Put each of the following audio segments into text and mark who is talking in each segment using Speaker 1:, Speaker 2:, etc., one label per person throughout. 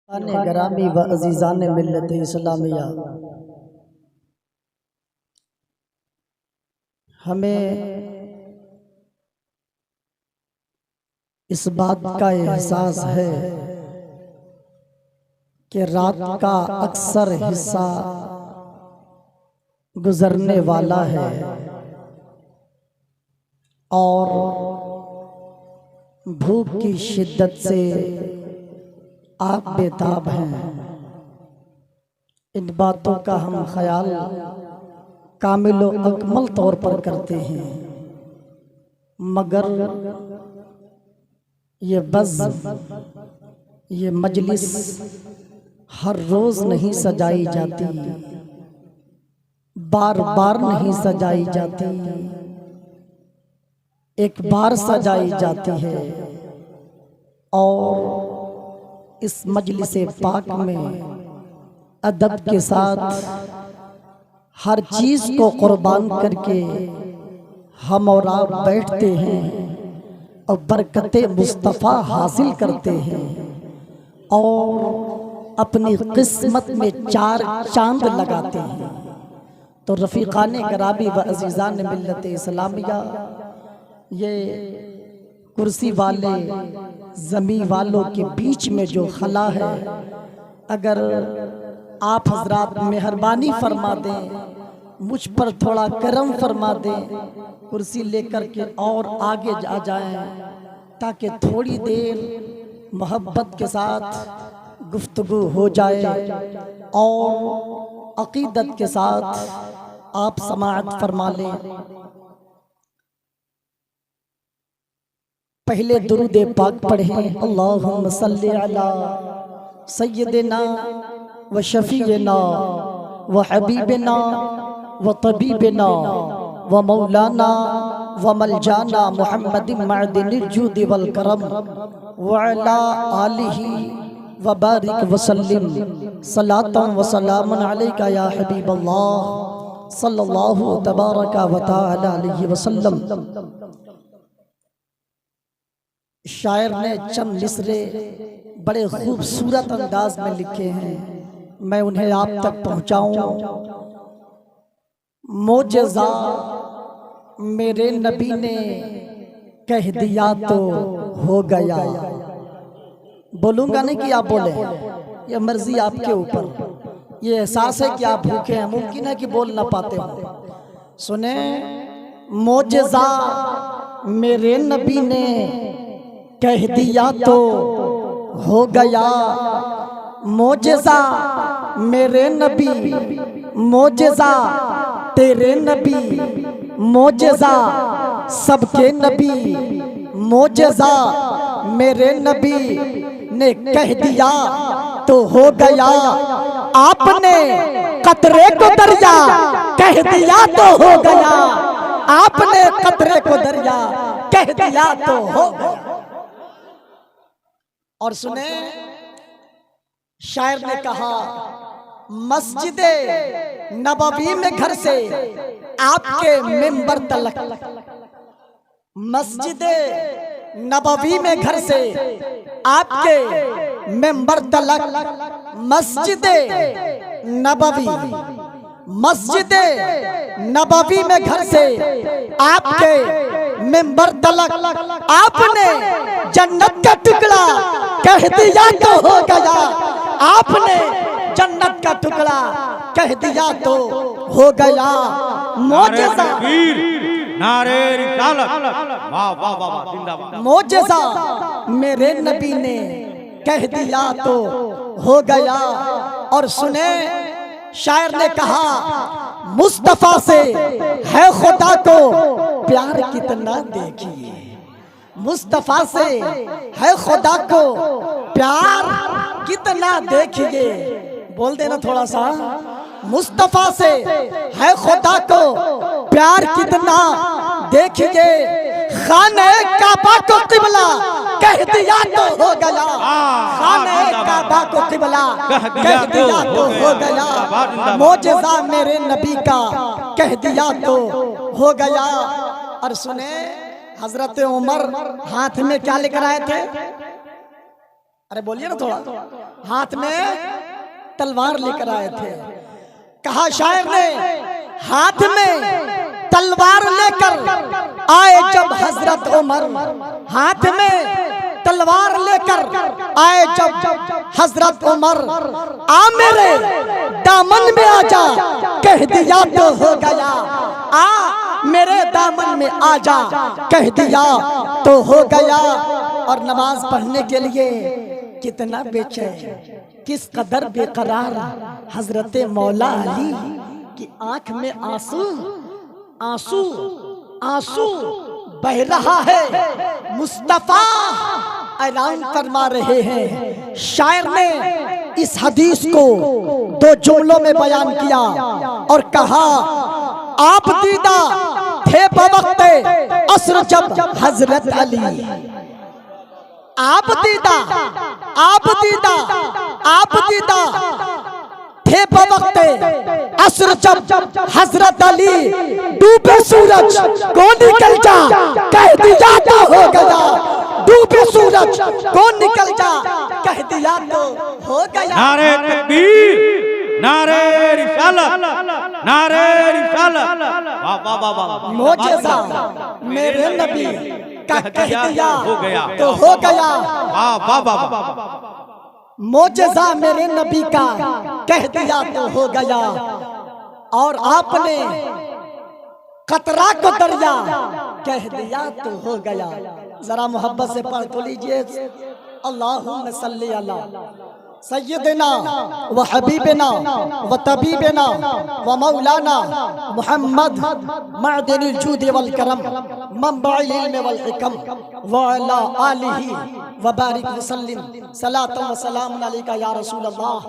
Speaker 1: ग्रामी व अजीज़ान मिल्लत इस्लामिया, हमें इस बात का एहसास है कि रात का अक्सर हिस्सा गुजरने वाला है और भूख की शिद्दत से आप बेताब हैं। इन बातों का हम ख्याल कामिल व अकमल तौर पर करते हैं, मगर ये ये मजलिस हर रोज नहीं सजाई जाती, बार बार नहीं सजाई जाती, एक बार सजाई जाती है। और इस मजलिस पाक में अदब के साथ हर चीज को कुर्बान करके हम और आप बैठते हैं और बरकते मुस्तफ़ा हासिल करते हैं और अपनी किस्मत में चार चांद लगाते हैं। तो रफ़ीक़ान ग्रामी व अज़ीज़ान मिल्लत इस्लामिया, ये कुर्सी वाले ज़मीन वालों के बीच में जो खला है, अगर आप हजरात मेहरबानी फरमा दें, मुझ पर थोड़ा करम फरमा दें, कुर्सी लेकर के और आगे जा जाएं, ताकि थोड़ी देर मोहब्बत के साथ गुफ्तगू हो जाए और अकीदत के साथ आप समाअत फरमा लें। पहले दुरूद पाक पढ़ें। अल्लाहुम्मा सल्ली अला सय्यिदिना व शफीना व हबीबिना व तबीबिना व मौलाना व मलजाना मुहम्मदिन मअदिनिल जूद वल करम व अला आलिही व बारिक व सल्लिम सलातन व सलामन अलैका या हबीबल्लाह सल्लल्लाहु तबारक व तआला अलैहि वसल्लम। शायर ने चंद मिसरे बड़े खूबसूरत अंदाज में लिखे हैं, मैं उन्हें आप तक पहुंचाऊं। मोजज़ा मेरे नबी ने कह दिया तो हो गया। बोलूंगा नहीं कि आप बोले, ये मर्जी आपके ऊपर। ये एहसास है कि आप भूखे हैं, मुमकिन है कि बोल ना पाते हो। सुने, मोजज़ा मेरे नबी ने कह दिया तो हो गया। मोजज़ा मेरे नबी, मोजज़ा तेरे नबी, मोजज़ा सबके नबी, मोजज़ा मेरे नबी ने कह दिया तो हो गया। आपने कतरे को दरिया कह दिया तो हो गया। आपने कतरे को दरिया कह दिया तो हो गया। और सुने, शायर ने कहा, मस्जिदे नबवी में घर से आपके मिंबर तलक, मस्जिदे नबवी में घर से आपके मिंबर तलक, मस्जिदे नबवी, मस्जिदे नबवी में घर से आपके मिंबर तलक, आपने जन्नत का टुकड़ा कह दिया तो हो गया। आपने जन्नत का टुकड़ा कह दिया तो हो गया। मोजज़ा नारे रिसालत, वाह वाह वाह, जिंदाबाद। मोजज़ा मेरे नबी ने कह दिया तो हो गया। और सुने, शायर ने कहा, मुस्तफा से है खुदा को प्यार कितना देखिए। मुस्तफा से है खुदा को प्यार कितना देखिए। बोल देना थोड़ा सा, मुस्तफा से है खुदा को प्यार कितना देखिए। खाने काबा को किबला कह दिया तो हो गया। खाने काबा को किबला कह दिया तो हो गया। मोजज़ा मेरे नबी का कह दिया तो हो गया। और सुने, हजरत उमर हाथ में क्या लेकर आए थे? अरे बोलिए ना थोड़ा। हाथ में तलवार लेकर आए थे। कहा शायर ने, हाथ में तलवार लेकर आए जब हजरत उमर, हाथ में तलवार लेकर आए जब हजरत उमर, आ मेरे दामन में आजा, कह दिया तो हो गया, आ मेरे दामन में आजा, कह दिया तो हो गया। और नमाज पढ़ने के लिए कितना बेचैन, किस कदर बेकरार हजरत मौला अली की आंख में आंसू आंसू आंसू बह रहा है। मुस्तफा ऐलान फरमा रहे हैं। शायर ने इस हदीस को दो जुमलों में बयान किया और कहा, आप दीदा थे बवक्ते असर जब हजरत अली, आप दीदा थे बवक्ते असर जब हजरत अली, डूबे सूरज को निकल जा, कह दिया तो हो गया, डूबे सूरज को निकल जा, कह दिया तो हो गया।
Speaker 2: नारे तकबीर, नारे रिसालत, नारे रिसालत, वाह वाह वाह वाह।
Speaker 1: मोजेज़ा मेरे नबी का कह दिया तो हो गया,
Speaker 2: वाह वाह वाह।
Speaker 1: मोजेज़ा मेरे नबी का कह दिया तो हो गया। और आपने कतरा को दरिया कह दिया तो हो गया। जरा मोहब्बत से पढ़ तो लीजिए, अल्लाहुम्मा सल्ली अला सय्यदना व हबीबना व तबीबना व मौलाना मुहम्मद मअदनिल जूद वल करम मंबइल इल्म वल हिकम व अला आलिहि व बारिक वसल्लिम सलातु व सलाम अलैका या रसूल अल्लाह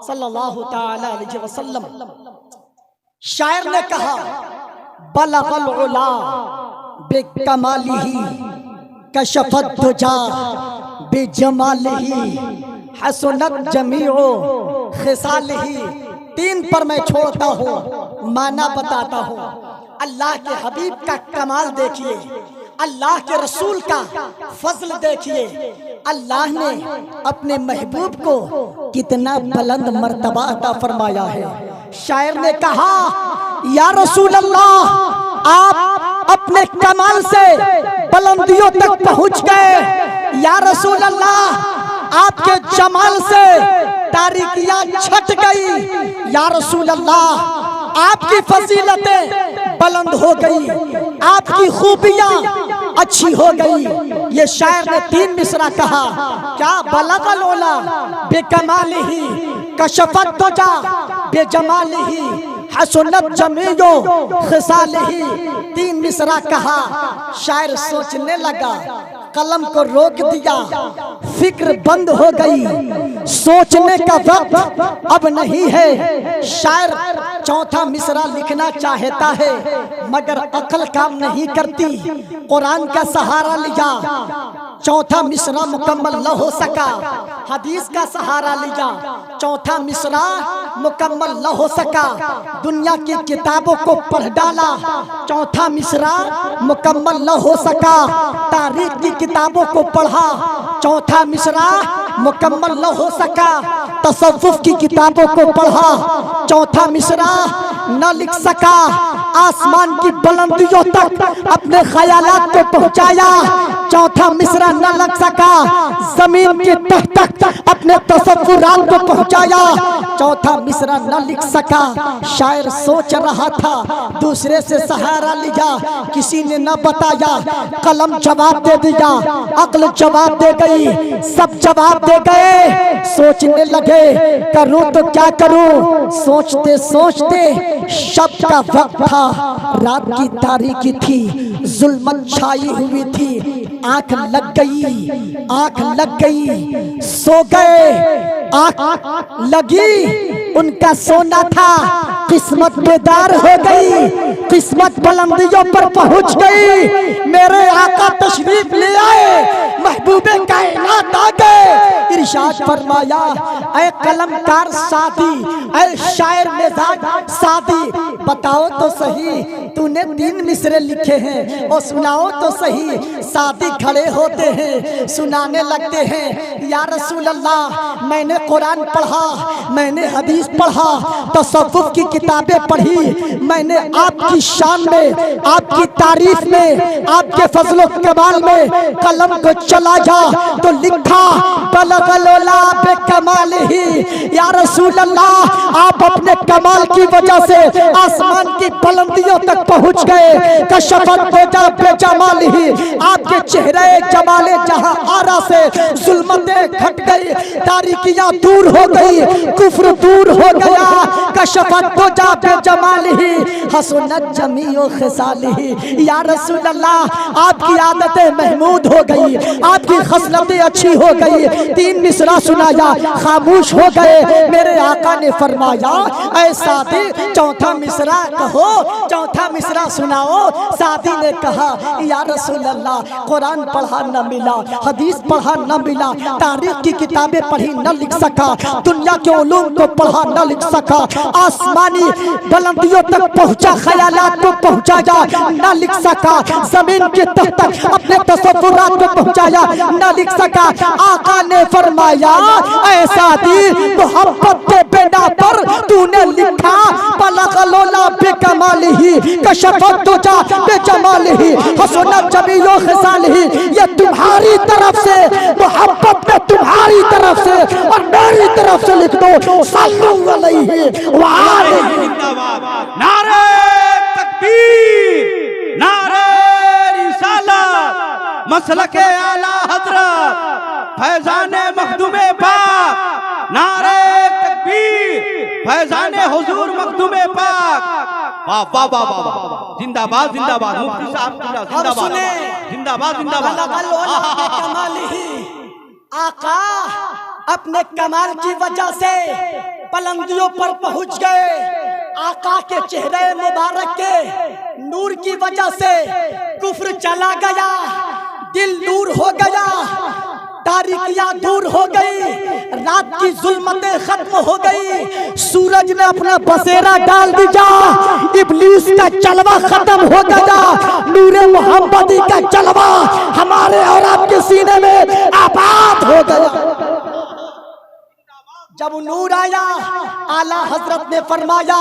Speaker 1: सल्लल्लाहु तआला अलैहि वसल्लम। शायर ने कहा, बलगल उला बिकमालिही कशफत दुजा बिजमालिही हसनत जमीओ खिसालिही। तीन पर मैं छोड़ता हूँ, माना बताता हूँ। अल्लाह के हबीब का कमाल देखिए, अल्लाह के रसूल का फजल देखिए। अल्लाह ने अपने महबूब को कितना बुलंद मर्तबा अता फरमाया है। शायर ने कहा, या रसूल अल्लाह, आप अपने कमाल से बुलंदियों तक पहुँच गए। या रसूल अल्लाह, आपके जमाल से तारीकियां छट गई। या रसूल अल्लाह, आपकी फजीलतें बुलंद हो गई, आपकी खूबियां अच्छी हो गई। ये शायर ने तीन मिसरा कहा, क्या बलगल उला बेकमालिही कशफत दुजा बेजमालिही हसनत जमीओ खिसालिही। तीन मिसरा कहा। शायर सोचने लगा, कलम को रोक दिया, फिक्र बंद हो गई, सोचने का वक्त अब नहीं है। शायर चौथा मिसरा लिखना चाहता है मगर अक्ल काम नहीं करती। कुरान का सहारा लिया, चौथा मिसरा मुकम्मल न हो सका। हदीस का सहारा लिया, चौथा मिसरा मुकम्मल न हो सका। दुनिया की किताबों को पढ़ डाला, चौथा मिसरा मुकम्मल न हो सका। तारीख की किताबों को पढ़ा, चौथा मिसरा मुकम्मल न हो सका। तसव्वुफ की किताबों को पढ़ा, चौथा मिसरा न लिख सका। आसमान की बुलंदियों तक अपने ख्यालात को पहुंचाया, चौथा मिसरा न लग सका। जमीन के तह तक अपने तसव्वुरात को पहुंचाया, चौथा मिसरा न लिख सका। शायर सोच रहा था, दूसरे से सहारा लिया, किसी ने न बताया। कलम जवाब दे दिया, अक्ल जवाब दे गई, सब जवाब दे गए। सोचने लगे, करूं तो क्या करूं। सोचते सोचते शब का वक्त था, रात की तारीकी थी, जुल्मत छाई हुई थी। आंख लग गई, आंख लग गई, सो गए। आंख लगी, उनका सोना था, किस्मत बेदार हो गई, किस्मत बुलंदियों पर पहुंच गई। मेरे आका तशरीफ ले आए, महबूबे कायनात आ गए। इरशाद फरमाया, ऐ कलमकार सादी, ऐ शायर मिजाज सादी, बताओ तो सही तूने 3 मिसरे लिखे हैं और सुनाओ तो सही। साथी खड़े होते हैं सुनाने लगते हैं, या रसूल अल्लाह मैंने कुरान पढ़ा, मैंने हदीस पढ़ा, तसव्वुफ की किताबें पढ़ी, मैंने आपकी शान में, आपकी तारीफ में, आपके फजलो कमाल में कलम को चला जा तो लिखा बलगलोला बेकमाल ही। या रसूल अल्लाह आप अपने कमाल की वजह से आसमान की बुलंदियों तक पहुंच गए। कशफत बेजा बेजमाल ही, आपके चेहरे जमाले जहां आरा से जुल्मतें घट गई, तारीकियां दूर हो गई, कुफ्र दूर हो गया। कशफत बेजा बेजमाल ही हसनत जमीओ खिसाल ही। या रसूल अल्लाह आपकी आदतें महमूद हो गई, आपकी खसलतें अच्छी हो गई। 3 मिसरा सुनाया, खामोश हो गए। मेरे आका ने फरमाया ऐ साथी चौथा मिसरा कहो, चौथा मिसरा सुनाओ। साथी ने कहा या रसूल अल्लाह कुरान पढ़ा न मिला, हदीस पढ़ा न मिला, तारीख की किताबें पढ़ी न लिख सका, दुनिया के उलूम को पढ़ा न लिख सका, आसमानी बुलंदियों तक पहुंचा, ख्यालात को पहुंचाया न लिख सका, जमीन के तह तक अपने तसव्वुरात को पहुंचाया न लिख सका। आका ने फरमाया ऐसा दी मोहब्बत के बिना पर तूने लिखा बलगलोला बेकमालिही कशफत तुजा बेजमालिही हसनत जमीओ खिसालिही। ये तुम्हारी तरफ से मोहब्बत में, तुम्हारी तरफ से और मेरी तरफ से लिख दो सल्लल्लाहु अलैहि व आलिहि।
Speaker 2: नारे तकबीर, नारे रिसालत, मसलके आला हजरत फैजाने मखदूमे पाक, नारे तकबीर, फैजाने हुजूर मखदूमे पाक। वाह वाह वाह वाह, जिंदाबाद जिंदाबाद, मुफ्ती साहब जिंदाबाद जिंदाबाद जिंदाबाद।
Speaker 1: आका अपने कमाल की वजह से बुलंदियों पर पहुंच गए। आका के चेहरे मुबारक के नूर की वजह से कुफ्र चला गया, दिल दूर हो गया, तारीकियां दूर हो गई, रात की जुल्मतें खत्म हो गई, सूरज ने अपना बसेरा डाल दिया, इब्लीस का जलवा खत्म हो गया, नूरे मोहम्मदी का जलवा हमारे और आपके सीने में आबाद हो गया। जब नूर आया आला हजरत ने फरमाया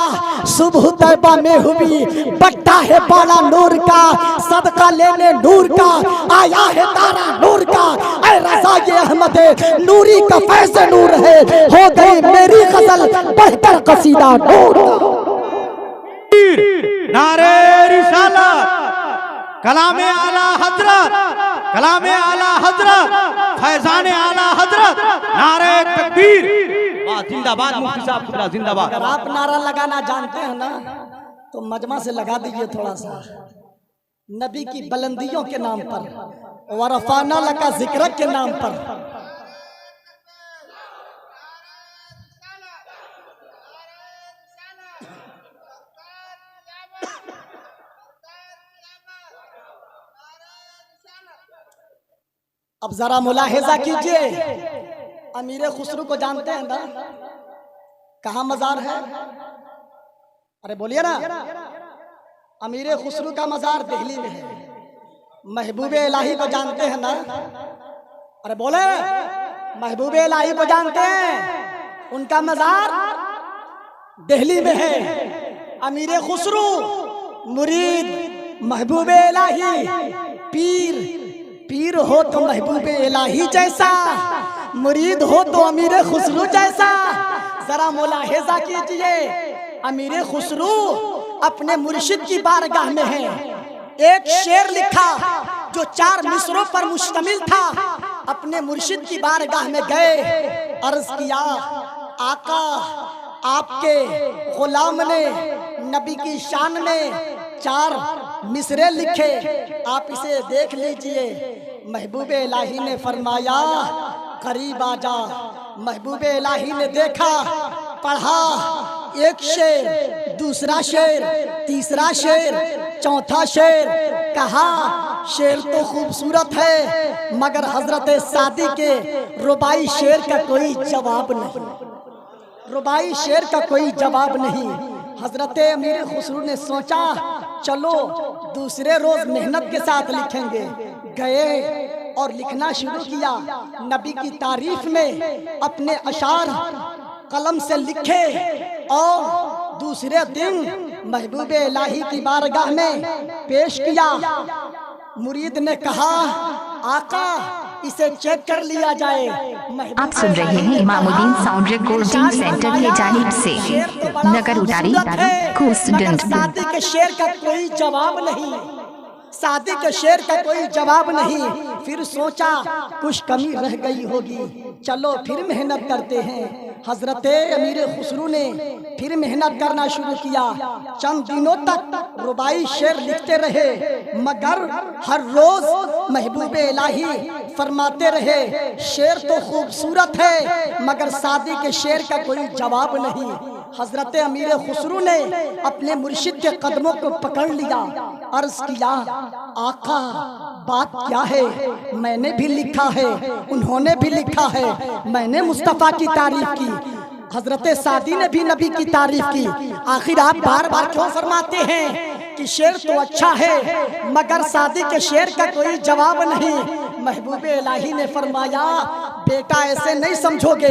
Speaker 1: सुबह तैबा में हुई, बट्टा है बाला नूर का, सदका लेने नूर का, आया है तारा नूर का, ऐ रज़ा ये अहमद नूरी का फैज़ नूर है, हो गई मेरी गजल बेहतर कसीदा नूर।
Speaker 2: नारे रिसालत, कलामे आला हजरत, कलामे आला हजरत, फैजाने आला हजरत, नारे तकबीर, वाह जिंदाबाद, मुफ्ती साहब जिंदाबाद।
Speaker 1: अगर आप नारा लगाना जानते हैं ना तो मजमा से लगा दीजिए थोड़ा सा, नबी की बुलंदियों के नाम पर, वरफाना लका जिक्र के नाम पर। अब जरा मुलाहिजा कीजिए, अमीर खुसरू को जानते हैं ना, कहाँ मजार है? अरे बोलिए ना, अमीर खुसरू का मजार दिल्ली में है। महबूबे इलाही को जानते हैं ना? अरे बोले, महबूबे इलाही को जानते हैं, उनका मजार दिल्ली में है। अमीर खुसरू मुरीद महबूबे इलाही, पीर हो तो महबूबे इलाही जैसा, मुरीद हो तो अमीर खुसरू जैसा। जरा मुलाहिजा कीजिए, अमीर खुसरू अपने मुर्शिद की बारगाह में है। एक शेर लिखा जो 4 मिसरों पर मुश्तमिल था, अपने मुर्शिद की बारगाह में गए, अर्ज किया आका आपके गुलाम ने नबी की शान में 4 मिसरे लिखे, आप इसे देख लीजिए। महबूबे इलाही ने फरमाया करीब आजा। महबूबे इलाही ने देखा, पढ़ा, एक शेर, दूसरा शेर, तीसरा शेर, चौथा शेर, कहा शेर तो खूबसूरत है मगर हजरत सादी के रुबाई शेर का कोई जवाब नहीं, रुबाई शेर का कोई जवाब नहीं। हजरत अमीर खुसरू ने सोचा चलो दूसरे रोज मेहनत के साथ लिखेंगे। गए और लिखना शुरू किया। नबी की तारीफ में अपने अशार कलम से लिखे और दूसरे दिन महबूब इलाही की बारगाह में पेश किया। मुरीद ने कहा, आका इसे चेक कर लिया जाए।
Speaker 3: आप सुन रहे हैं इमामुद्दीन साउंड रिकॉर्डिंग सेंटर की जानिब से नगर उतारी खूबसूरत।
Speaker 1: सादी के शेर का कोई जवाब नहीं, सादी के शेर का कोई जवाब नहीं। फिर सोचा कुछ कमी रह गई होगी, चलो फिर मेहनत करते हैं। हजरत अमीर खुसरू ने फिर मेहनत करना शुरू किया। चंद दिनों तक रुबाई शेर लिखते रहे, मगर हर रोज महबूब इलाही फरमाते रहे, शेर तो खूबसूरत है मगर सादी के शेर का कोई जवाब नहीं। हजरत अमीर खुसरू ने अपने मुर्शिद के कदमों को पकड़ लिया, अर्ज किया, आका बात क्या है? मैंने भी लिखा है, उन्होंने भी लिखा है, मैंने मुस्तफ़ा की तारीफ की, हजरत सादी ने भी नबी की तारीफ की, आखिर आप बार बार क्यों फरमाते हैं कि शेर तो अच्छा है मगर सादी के शेर का कोई जवाब नहीं? महबूब इलाही ने फरमाया, बेटा ऐसे नहीं समझोगे,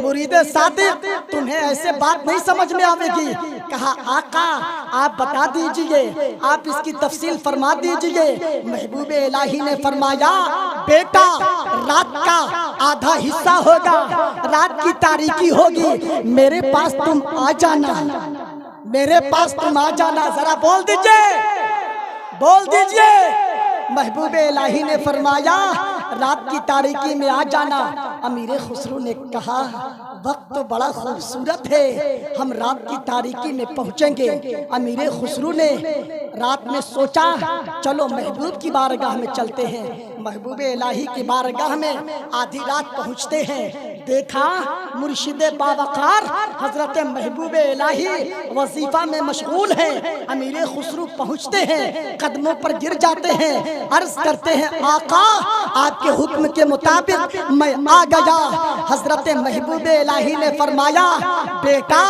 Speaker 1: मुरीद सादिक तुम्हें ऐसे बात नहीं समझ में आवेगी। कहा, आका आप बता दीजिए, आप इसकी तफसील फरमा दीजिए। महबूब इलाही ने फरमाया, बेटा रात का आधा हिस्सा होगा, रात की तारीकी होगी, मेरे पास तुम आ जाना, मेरे पास तुम आ जाना। जरा बोल दीजिए, बोल दीजिए। महबूब इलाही ने फरमाया, रात की तारीकी में आ जाना। अमीर खुसरू ने कहा, वक्त तो बड़ा खूबसूरत है, हम रात की तारीकी में पहुंचेंगे। अमीर खुसरू ने रात में सोचा, चलो महबूब की बारगाह में चलते हैं। महबूब इलाही की बारगाह में आधी रात पहुंचते हैं। देखा मुर्शिद बावकार हजरत महबूब इलाही वजीफा में मशगूल हैं। अमीर खुसरू पहुंचते हैं, कदमों पर गिर जाते हैं, अर्ज करते हैं, आका आपके हुक्म के मुताबिक मैं आ गया। हजरत महबूब इलाही ने फरमाया, बेटा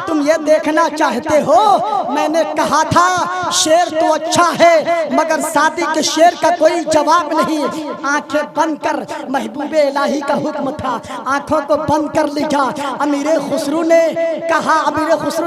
Speaker 1: तुम ये देखना चाहते हो, मैंने कहा था शेर तो अच्छा है मगर सादी के शेर का कोई जवाब नहीं। आंखें बंद कर, महबूब इलाही का हुक्म था, आंखों को बंद कर लिया। अमीर खुसरू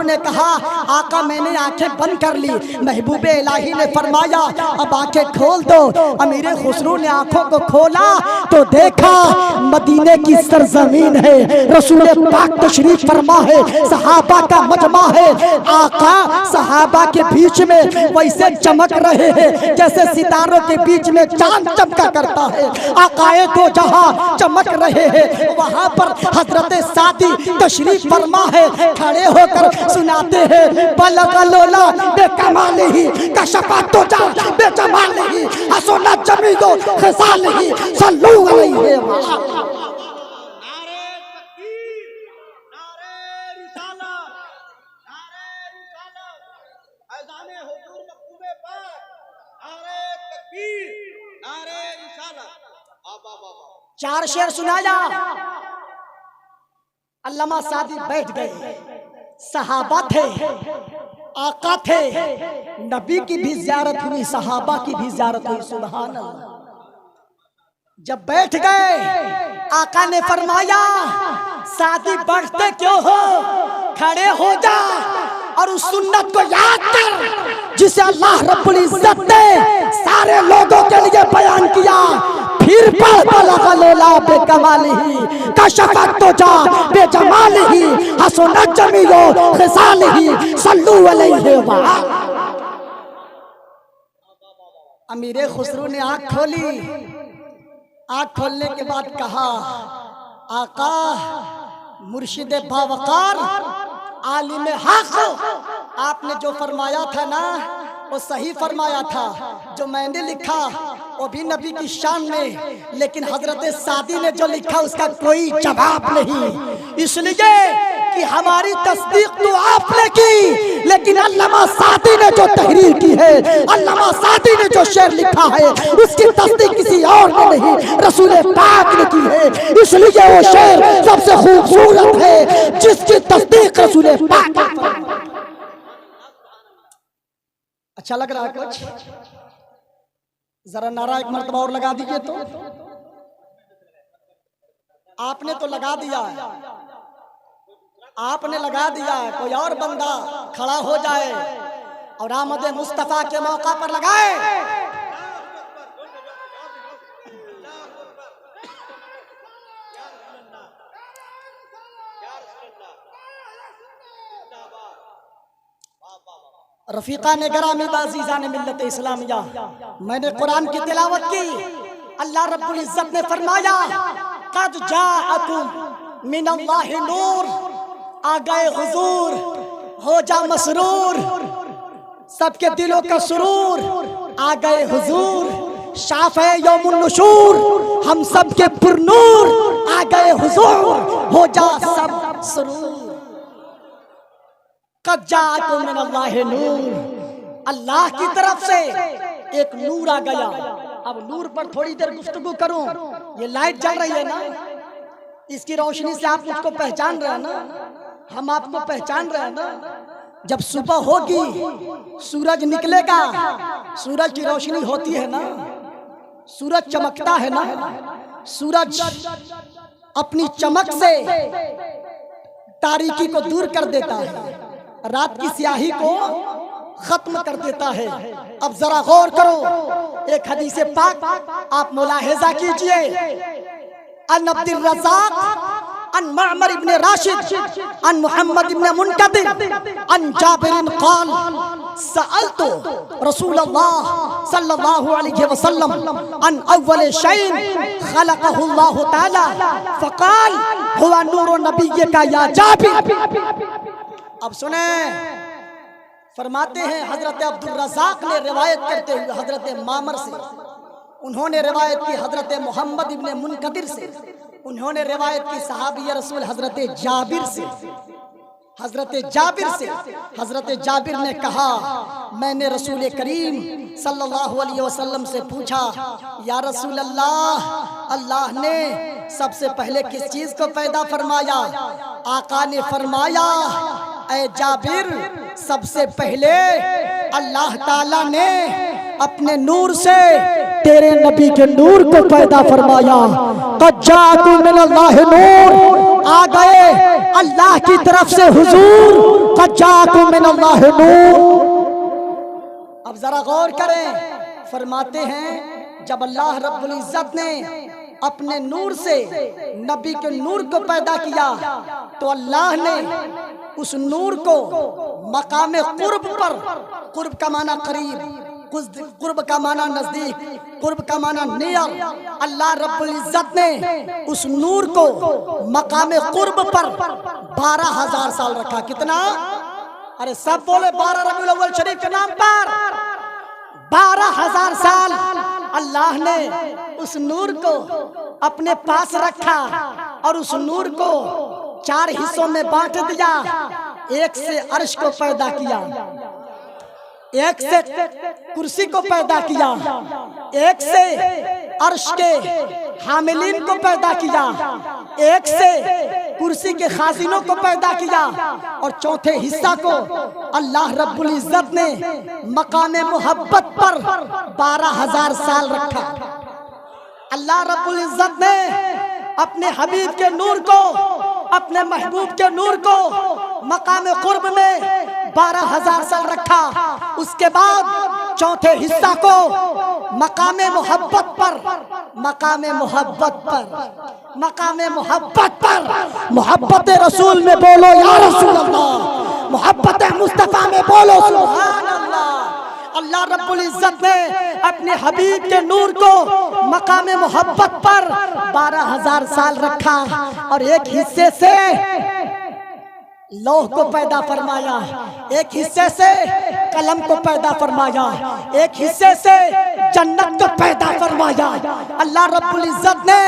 Speaker 1: ने कहा, आका मैंने आंखें बंद कर ली। महबूब इलाही ने फरमाया, अब आंखें खोल दो। अमीर खुसरू ने आंखों को खोला तो देखा मदीने की सरजमीन है, रसूल पाक तशरीफ फरमा है, सहाबा का मजमा है। आका सहाबा के बीच में वैसे चमक रहे हैं जैसे सितारों के बीच में चांद चमका करता है। आकाए दो जहां चमक रहे हैं, वहां पर हजरत सादी तशरीफ फरमा है। खड़े होकर सुनाते हैं, बलगलोला बेकमालिही कशफा तुजा बेजमालिही हसना जमीदो खसालिही सल्लू अलैहि व चार शेर सुनाया। अल्लामा सादी बैठ गए। सहाबा थे, आका थे, नबी की भी ज़ियारत हुई, सहाबा की भी ज़ियारत हुई। सुभान अल्लाह। जब बैठ गए, आका ने फरमाया, सादी बढ़ते क्यों हो, खड़े हो जा और उस सुन्नत को याद कर जिसे अल्लाह रब्बुल इज्जत ने सारे लोगों के लिए बयान किया। फिर बलगलोला बेकमालिही कशफा तुजा बेजमालिही हसना जमीलो खसालिही सल्लू अलैहि व अमीर खुसरू ने आँख खोली। आँख खोलने के बाद कहा, आका मुर्शिद बावकार आलिम हक, आपने जो फरमाया था ना वो सही फरमाया था। जो मैंने लिखा वो भी नबी की शान में, लेकिन हजरत सादी ने जो लिखा उसका कोई जवाब नहीं। इसलिए कि हमारी तस्दीक तो आपने की, लेकिन अल्लामा सादी ने जो तहरीर की है, अल्लामा सादी ने जो शेर लिखा है, उसकी तस्दीक किसी और ने नहीं, रसूल पाक ने की है। इसलिए वो शेर सबसे खूबसूरत है जिसकी तस्दीक रसूल पाक। अच्छा लग रहा है कुछ? जरा नारा एक मर्तबा और लगा दीजिए तो। आपने तो लगा दिया है, आपने लगा दिया है, कोई और बंदा खड़ा हो जाए और आमद मुस्तफा के मौका पर लगाए। रफीका ने गरामी बाजीज़ा ने मिल्लत इस्लामिया, मैंने कुरान की तिलावत की। अल्लाह रब्बुल इज्जत ने फरमाया कद जाअकुम मिनल्लाहि नूर, आ गए हुजूर, हो जा मसरूर, सबके दिलों का सुरूर, आ गए हुजूर, शाफ़े यौमुन नुशूर, हम सबके पुरनूर, आ गए हुजूर, हो जा सब सुरूर। कद जाअकुम मिनल्लाहि नूर, अल्लाह की तरफ से एक नूर आ गया। अब नूर पर थोड़ी देर गुफ्तगू करूं। ये लाइट जल रही है ना, इसकी रोशनी से आप मुझको पहचान रहे हैं ना, हम आपको पहचान रहे हैं ना। जब सुबह होगी सूरज निकलेगा, सूरज की रोशनी होती है ना, सूरज चमकता है ना, सूरज अपनी चमक से तारीकी को दूर कर देता है, रात की स्याही को खत्म कर देता है। अब जरा गौर करो, एक हदीस पाक आप मुलाहिजा कीजिए। अन अब्दुर रज़ाक अन मअमर इब्न राशिद अन मुहम्मद इब्न मुनकदिर अन जाबिर क़ाल सअलतु रसूलल्लाह सल्लल्लाहु अलैहि वसल्लम अन अव्वल शैइन खलक़हु अल्लाह तआला फ़क़ाल हुवा नूरु नबिय्यका या जाबिर। अब सुने, फरमाते हैं हजरत अब्दुर रज़ाक ने रिवायत करते हुए हजरत मामर से, उन्होंने रिवायत की हजरत मोहम्मद इब्ने मुनकदिर से, उन्होंने रिवायत की सहाबी रसूल हजरत जाबिर से। हजरत जाबिर से हजरत जाबिर ने कहा, मैंने रसूल करीम सल्लल्लाहु अलैहि वसल्लम से पूछा, या रसूल अल्लाह, अल्लाह ने सबसे पहले किस चीज को पैदा फरमाया? आका ने फरमाया, ऐ जाबिर, सबसे पहले अल्लाह ताला ने अपने नूर से तेरे नबी के नूर को पैदा फरमाया। कद जाअकुम मिनल्लाहि नूर, आ गए अल्लाह की तरफ से हुजूर, कद जाअकुम मिनल्लाहि नूर। अब जरा गौर करें, फरमाते हैं जब अल्लाह रब्बुल इज्जत ने अपने नूर से नबी के नूर को पैदा किया तो अल्लाह ने उस नूर को मकाम कुर्ब पर, कुर्ब का माना करीब, कुर्ब का माना नजदीक, कुर्ब का माना नियर, अल्लाह रब्बुल इज्जत ने उस नूर को मकाम कुर्ब पर 12,000 साल रखा। कितना? अरे सब बोले 12 रबीउल अव्वल शरीफ के नाम पर 12,000 साल अल्लाह ने उस नूर को अपने पास रखा और उस नूर को 4 हिस्सों में बांट दिया। एक से अर्श को पैदा किया, एक से कुर्सी को पैदा किया, एक से अर्श के हामिलीन को पैदा किया, एक से कुर्सी के खाजिनों को पैदा किया और चौथे हिस्सा को अल्लाह रब्बुल इज्जत ने मकामे मोहब्बत पर 12,000 साल रखा। अल्लाह रब्बुल इज्जत ने अपने हबीब के नूर को, अपने महबूब के नूर को मकामे कुर्ब में 12,000 साल रखा। उसके बाद चौथे हिस्सा को मकामे मोहब्बत पर, मकामे मोहब्बत पर, मकामे मोहब्बत पर, मोहब्बत रसूल में बोलो या रसूल अल्लाह, मोहब्बत मुस्तफा में बोलो सुभान अल्लाह। अल्लाह रब्बुल इज्जत ने अपने हबीब के नूर को मकामे मोहब्बत पर 12,000 साल रखा और एक हिस्से से लौह को पैदा फरमाया, एक हिस्से से कलम को पैदा फरमाया, एक हिस्से से जन्नत को पैदा फरमाया। अल्लाह रब्बुल इज्जत ने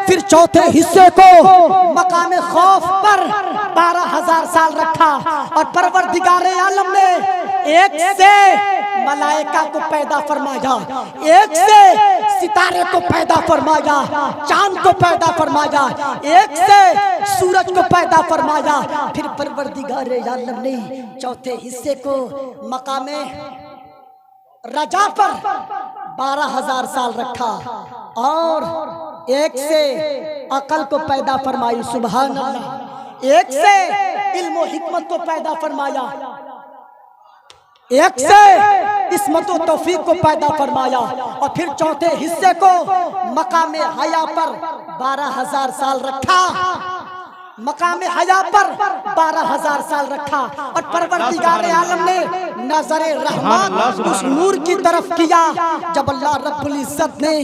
Speaker 1: फिर चौथे हिस्से को मकाम खौफ पर 12,000 साल रखा और परवरदिगार आलम ने एक से मलाइका को पैदा फरमाया, एक से सितारे को पैदा फरमाया, चांद को पैदा फरमाया, एक से सूरज को पैदा फरमाया। फिर परवरदिगार आलम ने चौथे हिस्से को मकामे रजा पर 12,000 साल रखा और एक से अकल को पैदा फरमाई। सुभान अल्लाह। एक से इल्म और हिकमत को पैदा फरमाया, एक से इस्मत और तौफीक को पैदा फरमाया और फिर चौथे हिस्से को मकामे हया पर 12,000 साल रखा। मकामे हया पर 12,000 साल रखा और परवरदिगार आलम ने नजरे रहमत उस नूर की तरफ किया। जब अल्लाह रब्बुल इज्जत ने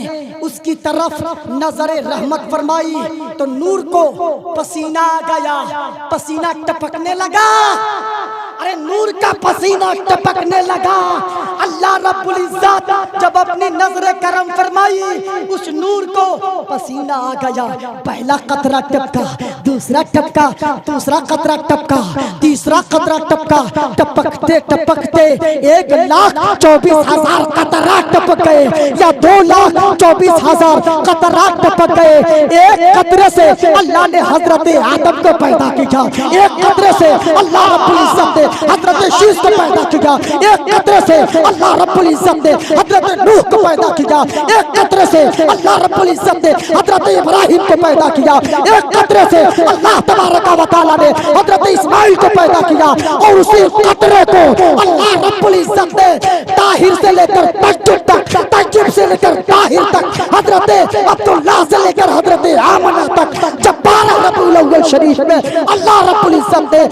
Speaker 1: उसकी तरफ नजरे रहमत फरमाई तो नूर को पसीना आ गया, पसीना टपकने लगा। अरे नूर का पसीना टपकने लगा। अल्लाह रब्बुल इज्जत जब अपनी नजर करम फरमाई उस नूर को पसीना आ गया। पहला कतरा टपका, दूसरा टपका, दूसरा कतरा टपका, तीसरा कतरा टपका। टपकते टपकते 1,24,000 कतरा टपक गए या 2,24,000 कतरा टपक गए। एक कतरे से अल्लाह ने हजरत आदम को पैदा किया, एक कतरे से अल्लाह रब्बुल इज्जत ने हजरत शीश को पैदा किया, एक कतरे से अल्लाह रब्बुल इज्जत ने हजरत नूह को पैदा किया, एक कतरे से अल्लाह रब्बुल इज्जत ने हजरत इब्राहिम को पैदा किया, एक कतरे से अल्लाह तबारक व तआला ने हजरत इस्माइल को पैदा किया। और उसी कतरे को अल्लाह रब्बुल इज्जत ने ताहिर से लेकर तज्जुब तक, तज्जुब से लेकर ताहिर तक, हजरत अब्दुल्लाह से लेकर हजरत आमना तक, जब 12 रबीउल अव्वल शरीफ में अल्लाह रब्बुल इज्जत ने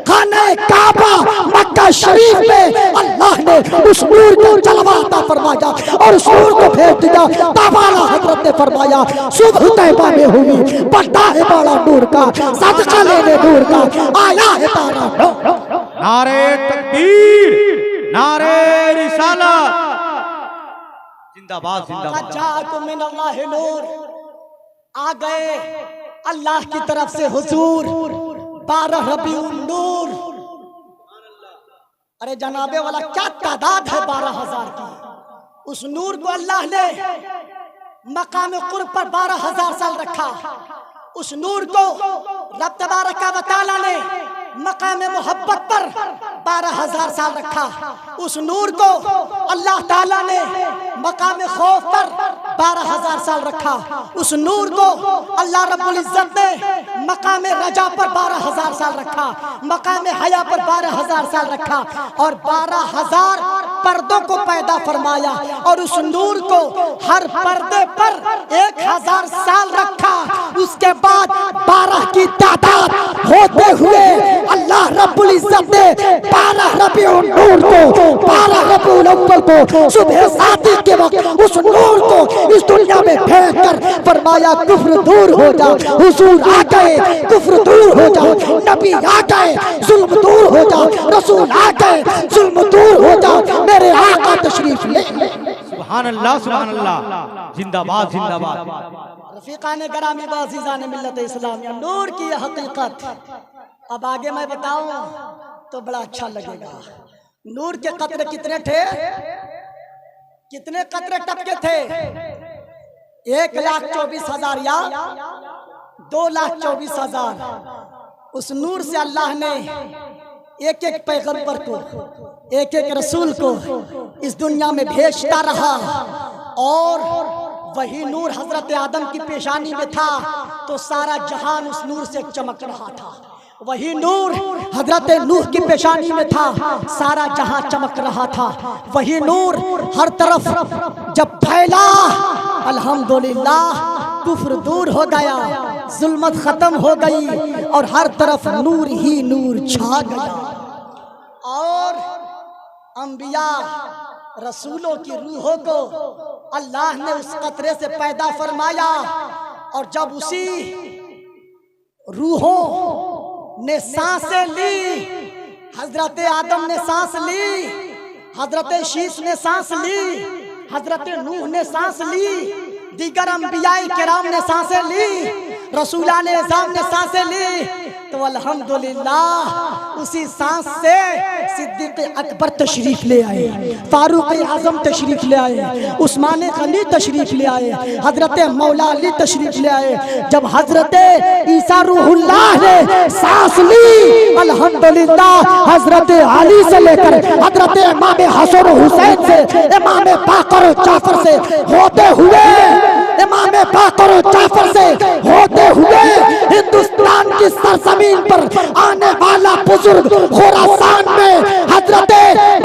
Speaker 1: खाने काबा मक्का शरीफ में अल्लाह ने उस नूर को जलवा अता फरमाया और उस नूर को भेज दिया। ताबाला हजरत ने फरमाया सुबह तैबा में हुई, बढ़ता है बड़ा नूर का, सदका लेने नूर का, आया है तारा।
Speaker 2: नारे तकबीर, नारे रिसालत, जिंदाबाद जिंदाबाद।
Speaker 1: जाकुम मिनल्लाहि नूर, आ गए अल्लाह की तरफ से हुजूर 12 रबीउल नूर। अरे जनाबे वाला क्या तादाद है 12,000 की। उस नूर को अल्लाह ने मकाम कुर्ब पर 12,000 साल रखा। उस नूर को रब तबारक व तआला ने मकाम मोहब्बत पर 12,000 साल रखा। उस नूर को अल्लाह ताला ने मकाम खौफ पर 12,000 साल रखा। उस नूर को अल्लाह रब्बुल इज्जत ने मकाम रजा पर 12,000 साल रखा, मकाम हया पर 12,000 साल रखा और 12,000 पर्दों को पैदा फरमाया और उस नूर को हर पर्दे पर 1,000 साल रखा। उसके बाद 12 की तादाद होते हुए अल्लाह रब्बुल इज्जत ने 12 रबीउल नूर को, 12 रबीउल अव्वल को सुबह शादी के वक्त उस नूर को इस दुनिया में भेज कर फरमाया कुफ्र दूर हो जाओ। हुजूर आ गए, कुफ्र दूर हो जाओ। नबी आ गए, जुल्म दूर हो जाओ। रसूल आ गए, जुल्म दूर हो जाओ। मेरे आका तशरीफ ले।
Speaker 2: सुभान अल्लाह, सुभान अल्लाह, जिंदाबाद जिंदाबाद।
Speaker 1: रफीकाने गरामी बाज़ीज़ाने मिल्लत इस्लामिया, नूर की हकीकत अब आगे मैं बताऊं तो बड़ा अच्छा लगेगा। नूर के कतरे कितने थे, कितने कतरे टपके थे? 1,24,000 या 2,24,000। उस नूर से अल्लाह ने एक एक पैगंबर को, एक एक रसूल को इस दुनिया में भेजता रहा और वही नूर हजरत आदम की पेशानी में था तो सारा जहान उस नूर से चमक रहा था। वही नूर हजरत नूह की पेशानी में था, सारा जहां चमक रहा था। वही नूर हर तरफ जब फैला, अल्हम्दुलिल्लाह कुफ्र दूर हो गया, जुल्मत खत्म हो गई और हर तरफ नूर ही नूर छा गया। और अंबिया रसूलों की रूहों को अल्लाह ने उस कतरे से पैदा फरमाया और जब उसी रूहों ने सांसें ली, हजरत आदम ने सांस ली, हजरत शीश ने सांस ली, हजरत नूह ने सांस ली, दीगर अंबियाए किराम ने सांसें ली, रसूलाने अज़ाम ने सांसें ली, तो अल्हम्दुलिल्लाह उसी सांस से सिद्दीक़ अकबर तशरीफ ले आए, फारूक आजम तशरीफ ले आए, उस्मान गनी तशरीफ ले आए, हजरत मौला अली तशरीफ ले आए। जब हजरत ईसा रूहुल्लाह ने सांस ली, अल्हम्दुलिल्लाह हजरत अली से लेकर हजरत इमाम हसन हुसैन से इमाम बाकर जाफर से होते हुए इमाम बाकर जाफर से होते हुए हिंदुस्तान की सरजमीन पर आने वाला बुजुर्ग खुरासान में हजरत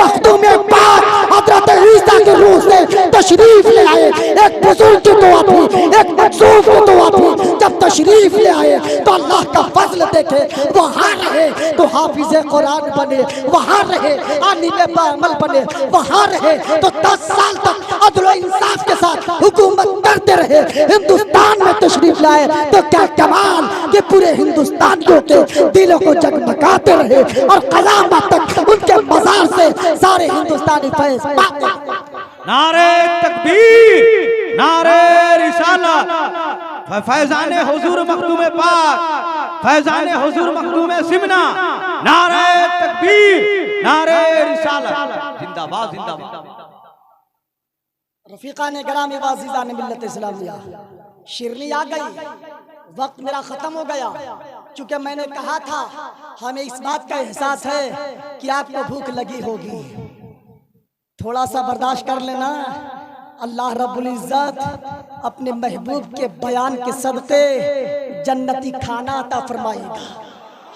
Speaker 1: मखदूम पाक हजरत ईसा के रूह से तशरीफ ले आए। एक बुजुर्ग की दुआ थी, एक मखसूम की दुआ थी। जब तशरीफ ले आए तो अल्लाह का फजल देखे, वहां रहे तो हाफिज कुरान बने, वहां रहे आलिम बाअमल बने, वहां रहे तो 10 साल तक अदल इंसाफ के साथ हुकूमत करते रहे। हिंदुस्तान में तशरीफ लाए तो क्या कमाल कि पूरे हिंदुस्तानियों के दिलों को जगमगाते रहे और क़यामत तक उनके मज़ार से सारे हिंदुस्तानी फैज़ पाते।
Speaker 2: नारे तकबीर, नारे रिसालत, फैजाने हुजूर मखदूम पाक, फैजाने हुजूर मखदूम सिमना, नारे तकबीर, नारे रिसालत, जिंदाबाद जिंदाबाद।
Speaker 1: रफीका ने ग्रामी वाज़ीज़ा ने मिल्लत इस्लामिया, शिरनी आ गई, वक्त मेरा ख़त्म हो गया। चूँकि मैंने कहा था हमें इस बात का एहसास है कि आपको भूख लगी होगी, थोड़ा सा बर्दाश्त कर लेना। अल्लाह रब्बुल इज़्ज़त अपने महबूब के बयान के सदक़े जन्नती खाना अता फरमाएगा,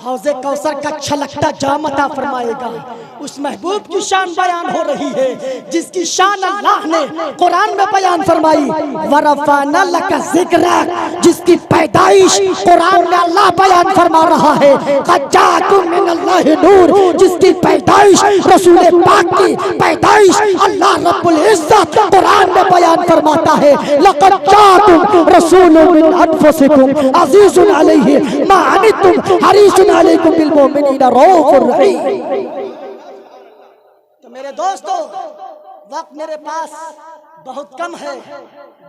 Speaker 1: हौज़े कौसर का छलकता जाम अता फरमाएगा। उस महबूब की शान बयान हो रही है जिसकी शान अल्लाह ने कुरान में बयान फरमाई। वरफ़अना लका ज़िक्रक, जिसकी पैदाइश कुरान में अल्लाह बयान फरमा रहा है। क़द जाअकुम मिनल्लाहि नूर, जिसकी पैदाइश रसूल पाक की पैदाइश अल्लाह रब्बुल इज़्ज़त कुरान में बयान फरमाता है। लक़द जाअकुम रसूलुम मिन अनफुसिकुम अज़ीज़ुन अलैहि मा अनित्तुम हरीसुन अलैकुम बिल मुमिनीना रऊफ़ुर रहीम। तो मेरे दोस्तों, वक्त मेरे पास बहुत कम है,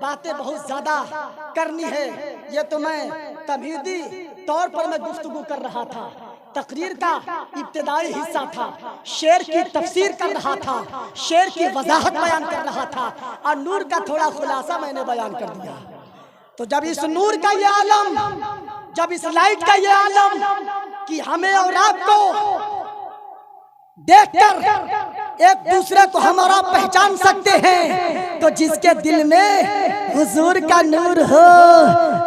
Speaker 1: बातें बहुत ज्यादा करनी है। ये तो मैं तमहीदी तौर पर मैं गुफ्तगू कर रहा था, तकरीर का इब्तिदाई हिस्सा था, शेर की तफसीर कर रहा था, शेर की वजाहत बयान कर रहा था और नूर का थोड़ा खुलासा मैंने बयान कर दिया। तो जब इस नूर का ये आलम, जब इस लाइट का ये आलम कि हमें और आपको देखकर एक दूसरे को हमारा पहचान सकते हैं, तो जिसके दिल में हुजूर का नूर हो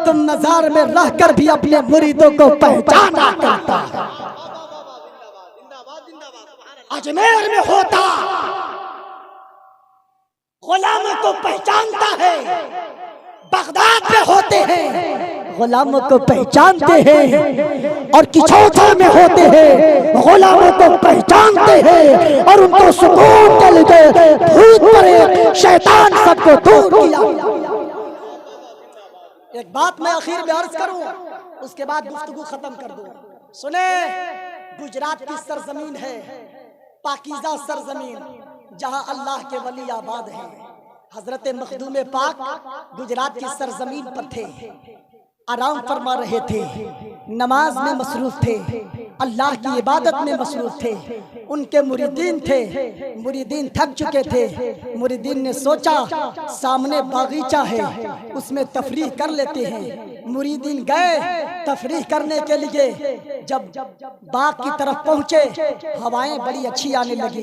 Speaker 1: तो मजार में रहकर भी अपने मुरीदों को पहचाना करता है। अजमेर में होता गुलामों को पहचानता है, बगदाद में होते हैं गुलामों को पहचानते हैं, और किचौथर में होते हैं गुलामों को पहचानते हैं, और उनको सुकून के लिए भूत परे शैतान सबको दूर किया। एक बात मैं आखिर में अर्ज करूं, उसके बाद गुफ्तगू खत्म कर दूं। सुने, गुजरात की सरजमीन है, पाकीज़ा सरजमीन, जहां अल्लाह के वली आबाद हैं। हजरत मखदूम पाक गुजरात की सरजमीन पर थे, आराम फरमा रहे थे, नमाज में मसरूफ थे, अल्लाह की इबादत में मसरूफ थे। उनके मुरीदीन थे, मुरीदीन थक चुके थे। मुरीदीन ने सोचा सामने बागीचा है, उसमें तफरीह कर लेते हैं। मुरीदीन गए तफरीह करने के लिए, जब बाग की तरफ पहुंचे हवाएं बड़ी अच्छी आने लगी,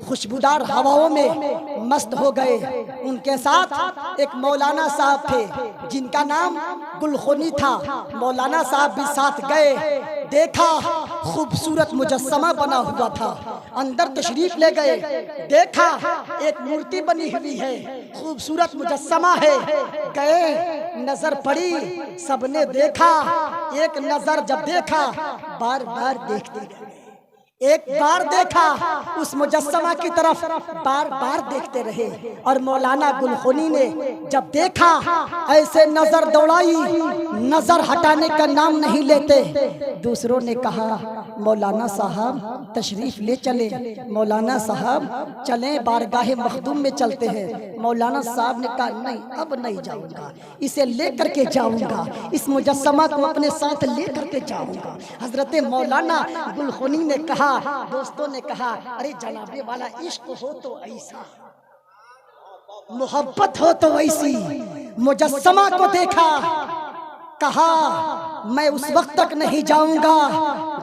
Speaker 1: खुशबूदार हवाओं में मस्त हो गए। उनके साथ एक मौलाना साहब थे जिनका नाम गुलखुनी था। मौलाना साहब भी साथ गए, देखा खूबसूरत मुजस्समा बना हुआ था, अंदर तशरीफ ले गए, देखा एक मूर्ति बनी हुई है, खूबसूरत मुजस्समा है। गए, नजर पड़ी, सबने देखा। एक नजर जब देखा, बार बार देखते गए। एक बार देखा उस मुजस्समा की तरफ, बार बार देखते रहे। और मौलाना गुलखुनी ने जब देखा, ऐसे नजर दौड़ाई, नजर हटाने का नाम नहीं लेते। दूसरों ने कहा मौलाना साहब तशरीफ ले चले, मौलाना साहब चलें, बारगाहे मखदूम में चलते हैं। मौलाना साहब ने कहा नहीं, अब नहीं जाऊंगा, इसे लेकर के जाऊंगा, इस मुजस्समा को अपने साथ लेकर के जाऊंगा। हजरत मौलाना गुलखुनी ने कहा, दोस्तों ने कहा, अरे जनाबे वाला इश्क हो तो ऐसा, मोहब्बत हो तो ऐसी। मुजस्समा को देखा, कहा मैं उस वक्त तक नहीं जाऊंगा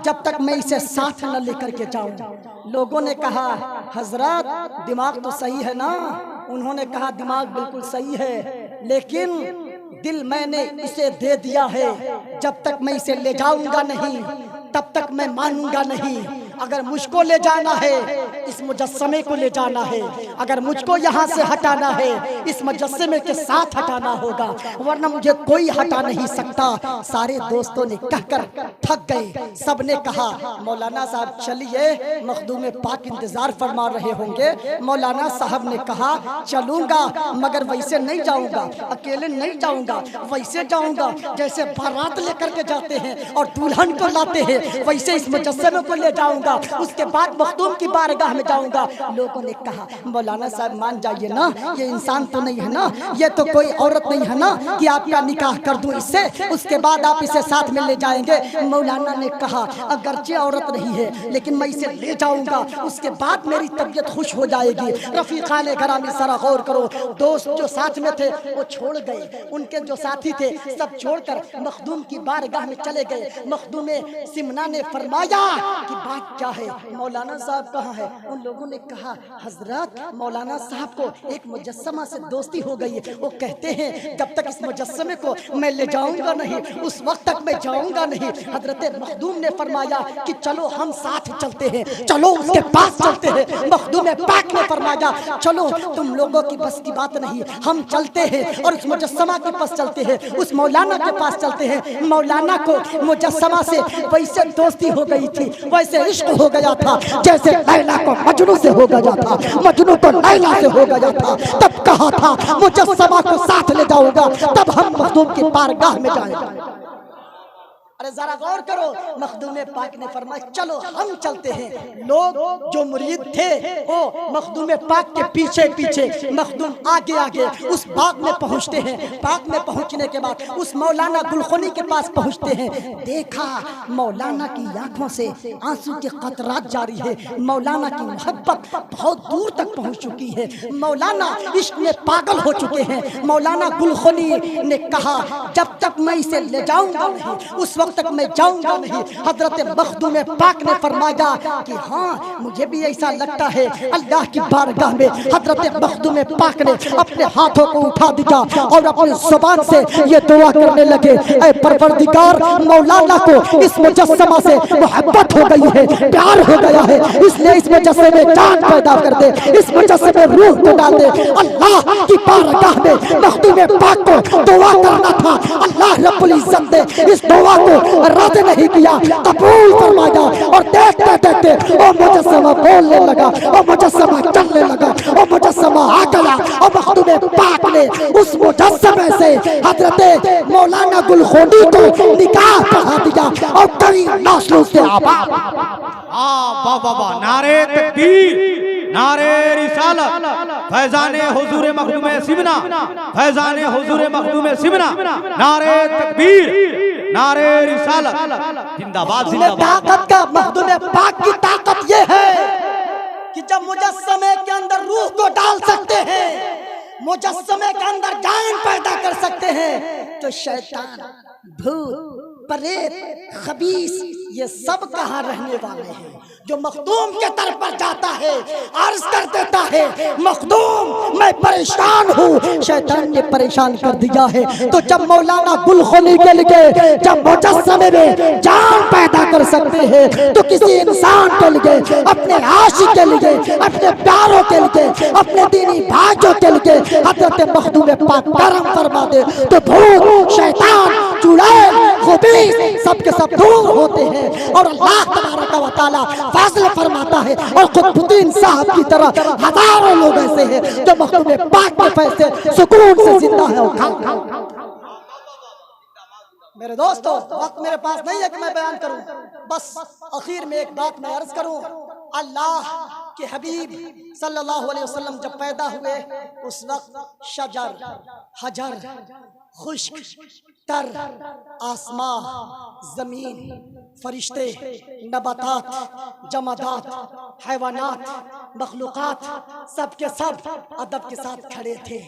Speaker 1: जब तक मैं इसे साथ न लेकर के जाऊं। लोगों ने कहा हजरत दिमाग तो सही है ना। उन्होंने कहा दिमाग बिल्कुल सही है, लेकिन दिल मैंने इसे दे दिया है। जब तक मैं इसे ले जाऊंगा नहीं तब तक मैं मानूंगा नहीं। अगर मुझको ले जाना है, इस मुजस्समे को ले जाना है, अगर मुझको यहाँ से हटाना है, इस मुजस्समे के साथ हटाना होगा, वरना मुझे कोई हटा नहीं सकता। सारे दोस्तों ने कहकर थक गए। सबने कहा मौलाना साहब चलिए, मखदूम पाक इंतजार फरमा रहे होंगे। मौलाना साहब ने कहा चलूंगा, मगर वैसे नहीं जाऊंगा, अकेले नहीं जाऊंगा, वैसे जाऊंगा जैसे बारात लेकर के जाते हैं और दुल्हन को लाते हैं, वैसे इस मुजस्समे को ले जाऊंगा। उसके बाद मखदूम की बारगाह में जाऊंगा। लोगों ने कहा मौलाना साहब मान जाइए ना, ये इंसान तो नहीं है ना, ये तो कोई औरत नहीं है ना कि आपका निकाह कर दूं इससे, उसके बाद आप इसे साथ में ले जाएंगे। मौलाना ने कहा अगरचे औरत नहीं है, लेकिन मैं इसे ले जाऊंगा, उसके बाद मेरी तबीयत खुश हो जाएगी। रफीकाने घरामी सरा गौर करो, दोस्त जो साथ में थे वो छोड़ गए, उनके जो साथी थे सब छोड़कर मखदूम की बारगाह में चले गए। मखदूम सिमना ने फरमाया कि बात क्या है, मौलाना साहब कहाँ है? उन लोगों ने कहा हजरत मौलाना साहब को एक मुजस्समा से दोस्ती हो गई है, वो कहते हैं जब तक इस मुजस्समे को मैं ले जाऊंगा नहीं उस वक्त तक मैं जाऊंगा नहीं। हजरत मखदूम ने फरमाया कि चलो हम साथ चलते हैं, चलो उसके पास चलते हैं। मखदूम पाक ने फरमाया चलो तुम लोगों की बस की बात नहीं, हम चलते हैं और उस मुजस्समा के पास चलते हैं, उस मौलाना के पास चलते हैं। मौलाना को मुजस्समा से वैसे दोस्ती हो गई थी, वैसे इश्क हो गया था जैसे लैला को मजनू से हो गया था, मजनू को लैला से हो गया था। तब कहा था मुजस्समा को साथ ले जाऊंगा, तब हम मखदूम की बारगाह में जाएंगे। अरे जरा गौर करो, मखदूम पाक ने फरमाया चलो हम चलते हैं। लोग जो मुरीद थे वो मखदूम पाक के पीछे पीछे, मखदूम आगे आगे उस बाग में पहुंचते हैं। बाग में पहुंचने के बाद उस मौलाना गुलखनी के पास पहुंचते हैं। देखा मौलाना की आंखों से आंसू के कतरात जारी है, मौलाना की मोहब्बत बहुत दूर तक पहुंच चुकी है, मौलाना इश्क में पागल हो चुके हैं। मौलाना गुलखनी ने कहा जब तक मैं इसे ले जाऊंगा नहीं उस वक्त तक मैं जाऊंगा नहीं। हजरत मखदूम पाक ने फरमाया कि हाँ मुझे भी ऐसा लगता है। अल्लाह की बारगाह में हजरत मखदूम पाक ने अपने हाथों को उठा दिया और अपनी जुबान से ये दुआ करने लगे, ऐ परवरदिगार मौलाना को इस मुजस्समा से मोहब्बत हो गई है, प्यार हो गया है, इसलिए इस मुजस्समे में जान पैदा कर दे, इस मुजस्समे में रूह को डाल दे। अल्लाह की बारगाह में मखदूम पाक को दुआ करना था, अल्लाह रब्बुल इज्जत ने इस दुआ को रद्द नहीं किया, कबूल फरमाया। और देखते देखते वो मुजस्समा बोलने लगा, वो मुजस्समा चलने लगा, वो मुजस्समा आ गया और मखदूम पाक ने उस मुजस्समे से हजरत मौलाना गुलखनी को निकाह पढ़ा दिया और कई नस्लों से आबाद।
Speaker 2: वाह वाह वाह, नारे तकबीर, नारे रिसालत, फैजाने हुजूर मखदूम सिमना, फैजाने हुजूर मखदूम सिमना, नारे तकबीर, नारे रिसालत, जिंदाबाद जिंदाबाद।
Speaker 1: ताकत का मखदूम पाक की ताकत ये है कि जब मुजस्समे के अंदर रूह को डाल सकते हैं, मुजस्समे के अंदर जान पैदा कर सकते हैं, तो शैतान, भूत, प्रेत, खबीस ये सब कहाँ रहने वाले हैं। जो मखदूम के तरफ पर जाता है अर्ज कर देता है मखदूम मैं परेशान हूँ, शैतान ने परेशान कर दिया है। तो जब मौलाना गुलखनी के लिए जब मुजस्समे में जान पैदा कर सकते हैं तो किसी इंसान के लिए, अपने आशिक के लिए, अपने प्यारों के लिए, अपने दीनी भाइयों के लिए हजरत मखदूम पाक करम फरमा दे तो भूत, शैतान, चुड़ैल, खबीस सबके सब दूर होते हैं और अल्लाह तबारक व तआला फजल फरमाता है। और कुतुबुद्दीन साहब की तरह हजारों लोग ऐसे हैं जो मखदूम पाक के फैसले सुकून से जिंदा है। मेरे दोस्तों वक्त मेरे पास नहीं है कि मैं बयान करूं, बस आखिर में एक बात मैं अर्ज करूं। अल्लाह के हबीब सल्लल्लाहु अलैहि वसल्लम जब पैदा हुए उस वक्त शजर, हजर, खुश्क, तर, आसमां, जमीन, फरिश्ते, नबातात, जमादात, हैवानात, मखलूकात सब के सब अदब के साथ खड़े थे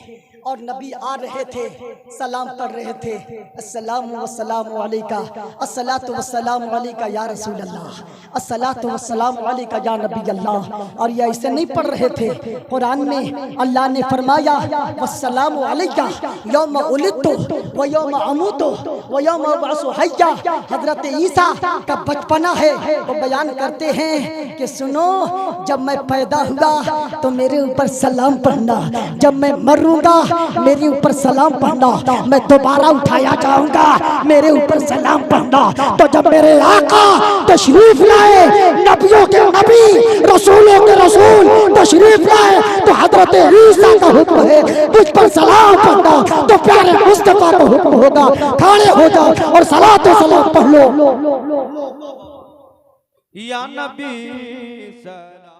Speaker 1: और नबी आ रहे थे, सलाम पढ़ रहे थे, अस्सलामु वस्सलामु अलैका, अस्सलातु वस्सलामु अलैका या रसूल अल्लाह, अस्सलातु वस्सलामु अलैका या नबी अल्लाह। और ये ऐसे नहीं पढ़ रहे थे, कुरान में अल्लाह ने फरमाया वस्सलामु अलैका यौम उलिदतु व यौम अमूतु व यौम उबअसु हय्या। हजरत ईसा का बचपना है, वो बयान करते हैं कि सुनो, जब मैं पैदा हुआ तो मेरे ऊपर सलाम पढ़ना, जब मैं मरूंगा मेरे ऊपर सलाम पढ़ना, मैं दोबारा उठाया जाऊंगा मेरे ऊपर सलाम पढ़ना। तो जब मेरे आका तशरीफ लाए, नबियों के नबी रसूलों के रसूल तशरीफ लाए, तो हजरत ईसा का हुक्म है मुझ पर सलाम पढ़ना। तो प्यारे मुस्तफा का हुक्म होगा खड़े हो जाओ और सलात व सलाम पढ़ लो।
Speaker 2: या नबी सलाम।